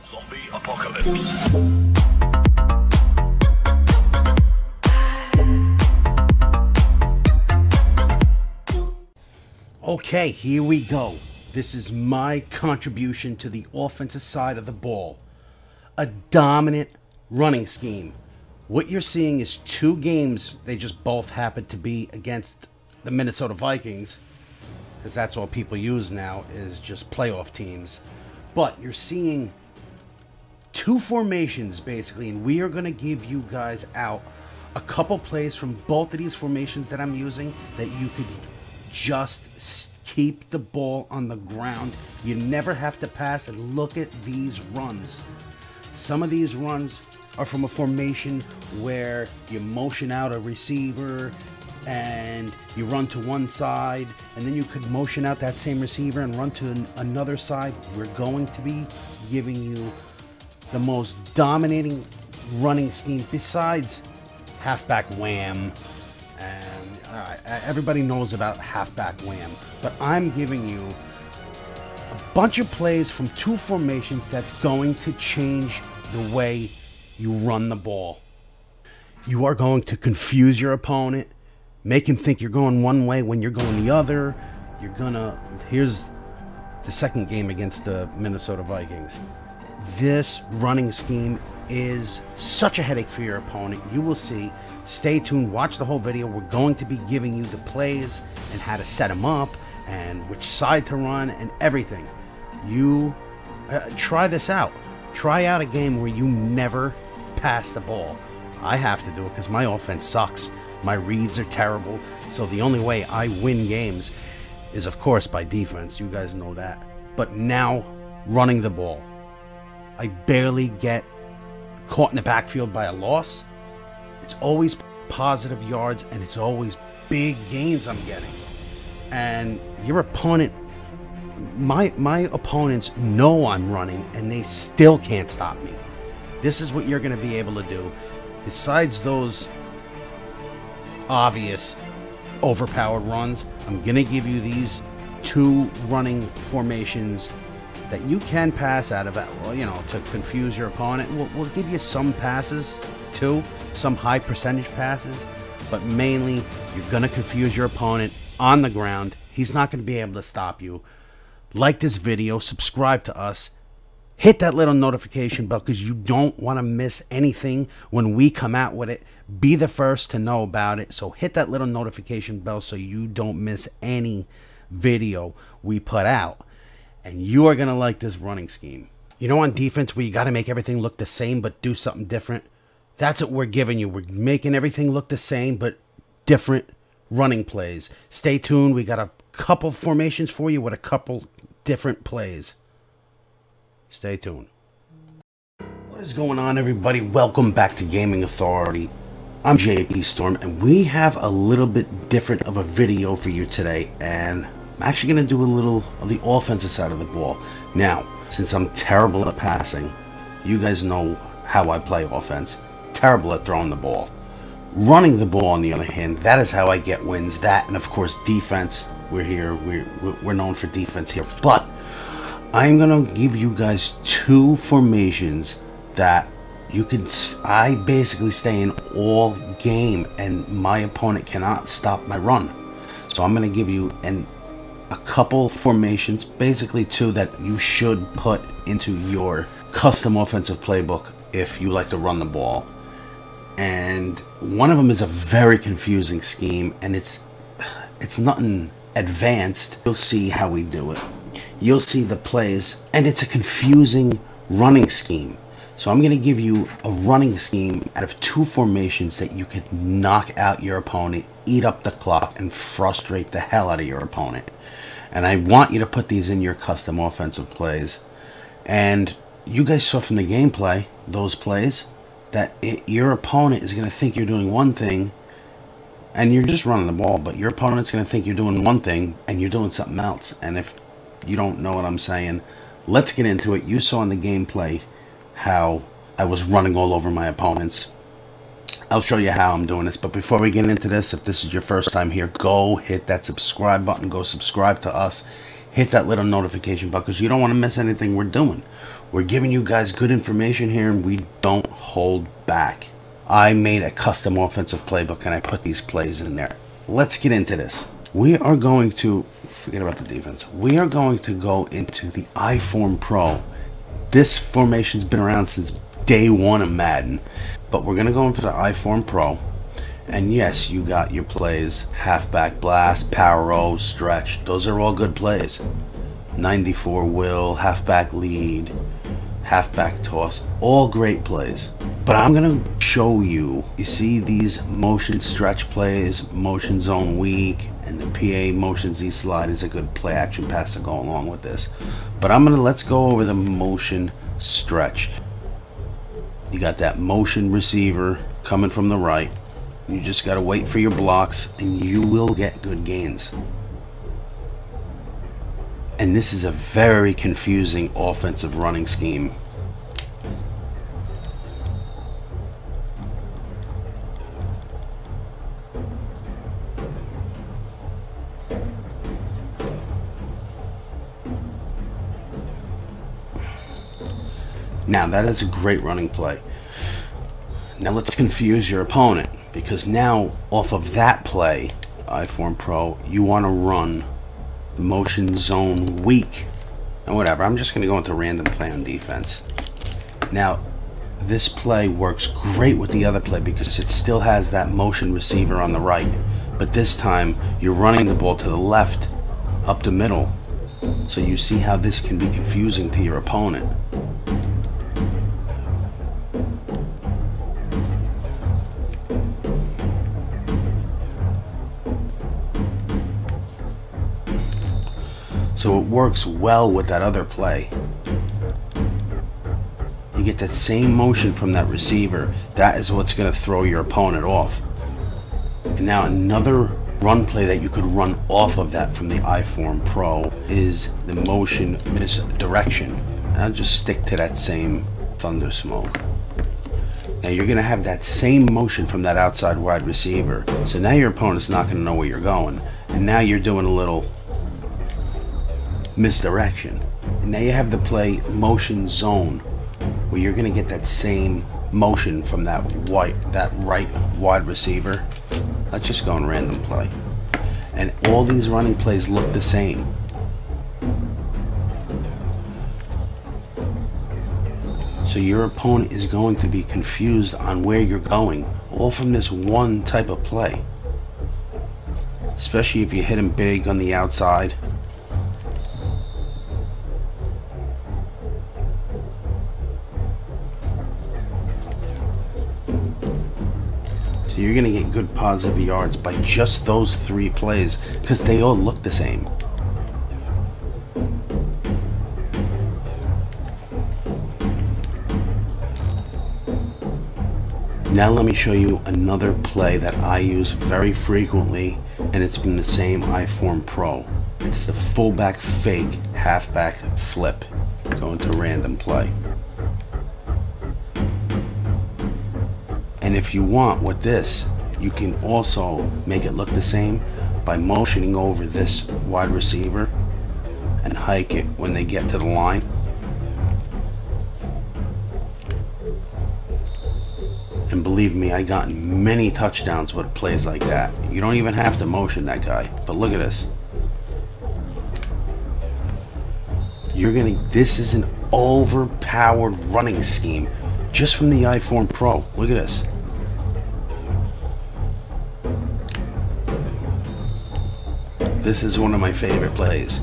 Zombie apocalypse. Okay, here we go. This is my contribution to the offensive side of the ball. A dominant running scheme. What you're seeing is two games. They just both happen to be against the Minnesota Vikings, because that's all people use now is just playoff teams. But you're seeing two formations basically, and we are going to give you guys out a couple plays from both of these formations that I'm using that you could just keep the ball on the ground. You never have to pass, and look at these runs. Some of these runs are from a formation where you motion out a receiver and you run to one side, and then you could motion out that same receiver and run to another side. We're going to be giving you the most dominating running scheme besides halfback wham, and everybody knows about halfback wham, but I'm giving you a bunch of plays from two formations that's going to change the way you run the ball. You are going to confuse your opponent, make him think you're going one way when you're going the other. Here's the second game against the Minnesota Vikings. This running scheme is such a headache for your opponent. You will see. Stay tuned, watch the whole video. We're going to be giving you the plays and how to set them up and which side to run and everything. You try this out. Try out a game where you never pass the ball. I have to do it because my offense sucks. My reads are terrible. So the only way I win games is, of course, by defense. You guys know that. But now, running the ball. I barely get caught in the backfield by a loss. It's always positive yards, and it's always big gains I'm getting. And your opponent, my opponents know I'm running, and they still can't stop me. This is what you're going to be able to do. Besides those obvious overpowered runs, I'm going to give you these two running formations that you can pass out of it, well, you know, to confuse your opponent. We'll give you some passes too, some high percentage passes, but mainly you're going to confuse your opponent on the ground. He's not going to be able to stop you. Like this video, subscribe to us, hit that little notification bell because you don't want to miss anything when we come out with it. Be the first to know about it, so hit that little notification bell so you don't miss any video we put out. And you are going to like this running scheme. You know, on defense where you got to make everything look the same but do something different? That's what we're giving you. We're making everything look the same but different running plays. Stay tuned. We got a couple formations for you with a couple different plays. Stay tuned. What is going on, everybody? Welcome back to Gaming Authority. I'm JP Storm, and we have a little bit different of a video for you today, and I'm actually going to do a little of the offensive side of the ball. Now, since I'm terrible at passing, you guys know how I play offense. Terrible at throwing the ball. Running the ball, on the other hand, that is how I get wins. That, and of course, defense. We're known for defense here. But I'm going to give you guys two formations that I basically stay in all game, and my opponent cannot stop my run. So I'm going to give you a couple formations, basically two, that you should put into your custom offensive playbook if you like to run the ball. And one of them is a very confusing scheme, and it's nothing advanced. You'll see how we do it. You'll see the plays, and it's a confusing running scheme. So I'm going to give you a running scheme out of two formations that you could knock out your opponent, eat up the clock, and frustrate the hell out of your opponent. And I want you to put these in your custom offensive plays. And you guys saw from the gameplay, those plays, that your opponent is going to think you're doing one thing and you're just running the ball, but your opponent's going to think you're doing one thing and you're doing something else. And if you don't know what I'm saying, let's get into it. You saw in the gameplay how I was running all over my opponents. I'll show you how I'm doing this, but before we get into this, if this is your first time here, go hit that subscribe button, go subscribe to us, hit that little notification button because you don't want to miss anything we're doing. We're giving you guys good information here, and we don't hold back. I made a custom offensive playbook, and I put these plays in there. Let's get into this. We are going to, forget about the defense, we are going to go into the I-Form Pro. This formation's been around since day one of Madden, but we're going to go into the I-Form Pro. And yes, you got your plays, halfback blast, power O, stretch. Those are all good plays. 94 will, halfback lead, halfback toss, all great plays. But I'm going to show you, you see these motion stretch plays, motion zone weak, and the PA motion Z slide is a good play action pass to go along with this. But let's go over the motion stretch. You got that motion receiver coming from the right. You just got to wait for your blocks, and you will get good gains. And this is a very confusing offensive running scheme. Now that is a great running play. Now let's confuse your opponent, because now off of that play, I-Form Pro, you want to run motion zone weak. And whatever, I'm just going to go into random play on defense. Now this play works great with the other play because it still has that motion receiver on the right, but this time you're running the ball to the left, up the middle. So you see how this can be confusing to your opponent. So it works well with that other play. You get that same motion from that receiver. That is what's going to throw your opponent off. And now another run play that you could run off of that from the I-Form Pro is the motion misdirection. And I'll just stick to that same thunder smoke. Now you're going to have that same motion from that outside wide receiver. So now your opponent's not going to know where you're going. And now you're doing a little misdirection. And now you have the play motion zone, where you're going to get that same motion from that right wide receiver. Let's just go in random play. And all these running plays look the same. So your opponent is going to be confused on where you're going, all from this one type of play. Especially if you hit him big on the outside. So you're going to get good positive yards by just those three plays because they all look the same. Now let me show you another play that I use very frequently, and it's been the same I-Form Pro. It's the fullback fake halfback flip. Go into random play. And if you want with this, you can also make it look the same by motioning over this wide receiver and hike it when they get to the line. And believe me, I got many touchdowns with plays like that. You don't even have to motion that guy. But look at this. This is an overpowered running scheme just from the I-Form Pro. Look at this. This is one of my favorite plays.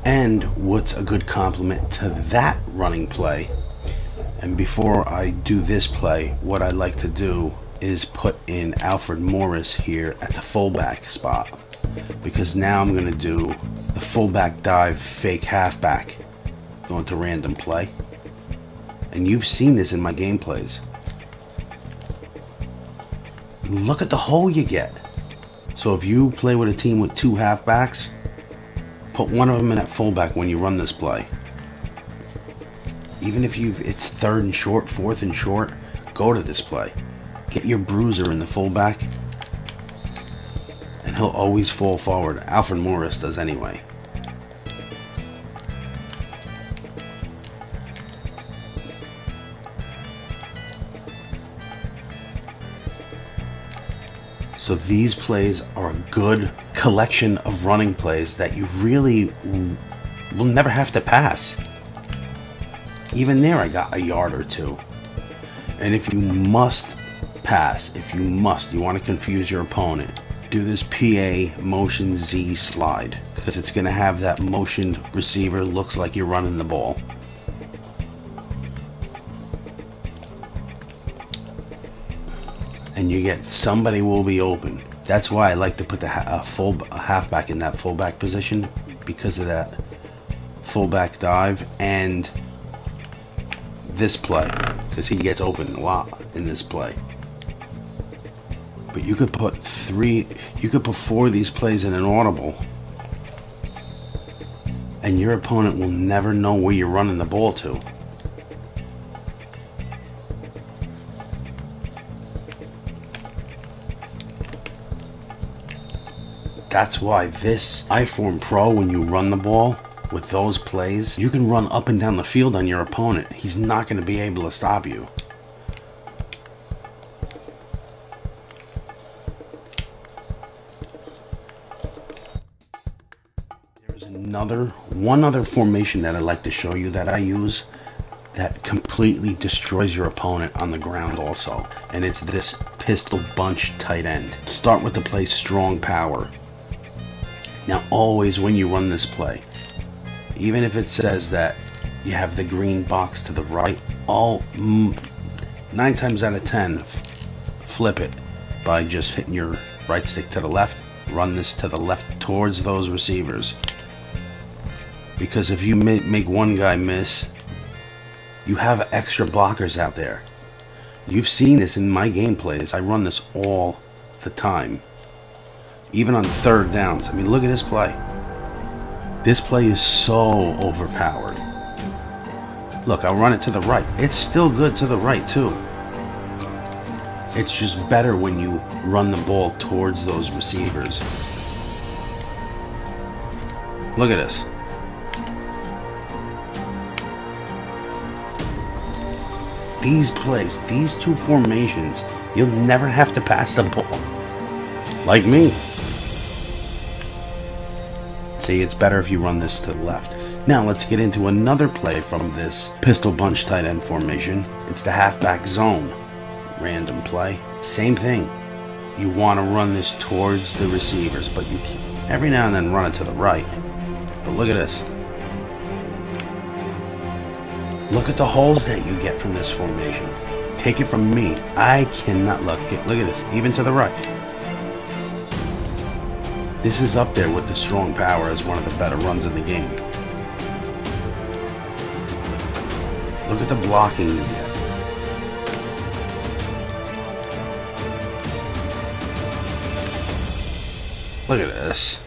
And what's a good complement to that running play, and before I do this play, what I like to do is put in Alfred Morris here at the fullback spot, because now I'm going to do the fullback dive fake halfback, going to random play. And you've seen this in my gameplays. Look at the hole you get. So if you play with a team with two halfbacks, put one of them in at fullback when you run this play. Even if it's third and short, fourth and short, go to this play. Get your bruiser in the fullback, and he'll always fall forward. Alfred Morris does anyway. So these plays are a good collection of running plays that you really will never have to pass. Even there I got a yard or two. And if you must pass, you want to confuse your opponent, do this PA motion Z slide, because it's going to have that motioned receiver, looks like you're running the ball. And you get somebody will be open. That's why I like to put the halfback in that fullback position, because of that fullback dive and this play, because he gets open a lot in this play. But you could put four of these plays in an audible, and your opponent will never know where you're running the ball to. That's why this iForm Pro, when you run the ball with those plays, you can run up and down the field on your opponent. He's not going to be able to stop you. There's one other formation that I'd like to show you that I use that completely destroys your opponent on the ground also. And it's this pistol bunch tight end. Start with the play strong power. Now always when you run this play, even if it says that you have the green box to the right, 9 times out of 10 flip it by just hitting your right stick to the left. Run this to the left towards those receivers, because if you make one guy miss, you have extra blockers out there. You've seen this in my gameplays. I run this all the time. Even on third downs. I mean, look at this play. This play is so overpowered. Look, I'll run it to the right. It's still good to the right, too. It's just better when you run the ball towards those receivers. Look at this. These plays, these two formations, you'll never have to pass the ball. Like me. See, it's better if you run this to the left. Now let's get into another play from this pistol bunch tight end formation. It's the halfback zone. Random play. Same thing. You want to run this towards the receivers, but you can every now and then run it to the right. But look at this. Look at the holes that you get from this formation. Take it from me. I cannot look at this, even to the right. This is up there with the strong power as one of the better runs in the game. Look at the blocking you get. Look at this.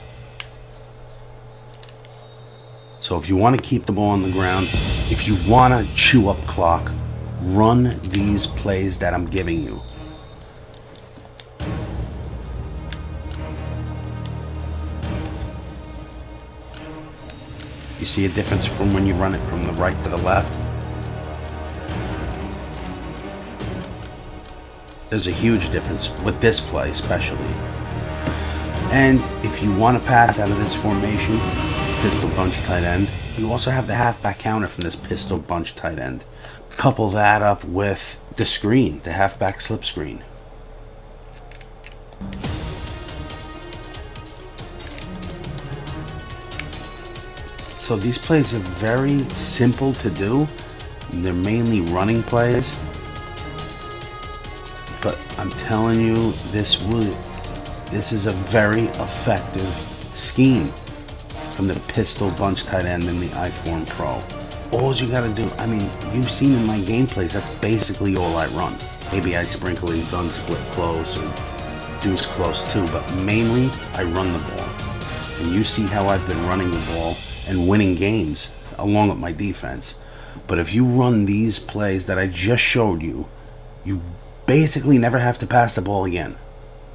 So if you want to keep the ball on the ground, if you want to chew up clock, run these plays that I'm giving you. You see a difference from when you run it from the right to the left? There's a huge difference with this play especially. And if you want to pass out of this formation, pistol bunch tight end, you also have the halfback counter from this pistol bunch tight end. Couple that up with the screen, the halfback slip screen. So these plays are very simple to do. They're mainly running plays. But I'm telling you, this is a very effective scheme from the pistol bunch tight end in the iForm Pro. All you gotta do, I mean, you've seen in my gameplays, that's basically all I run. Maybe I sprinkle in gun split close or deuce close too, but mainly I run the ball. And you see how I've been running the ball and winning games along with my defense. But if you run these plays that I just showed you, you basically never have to pass the ball again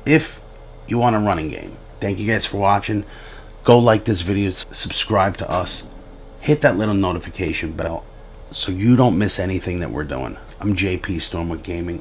if you want a running game. Thank you guys for watching. Go like this video, subscribe to us, hit that little notification bell so you don't miss anything that we're doing. I'm JP Stormwood Gaming.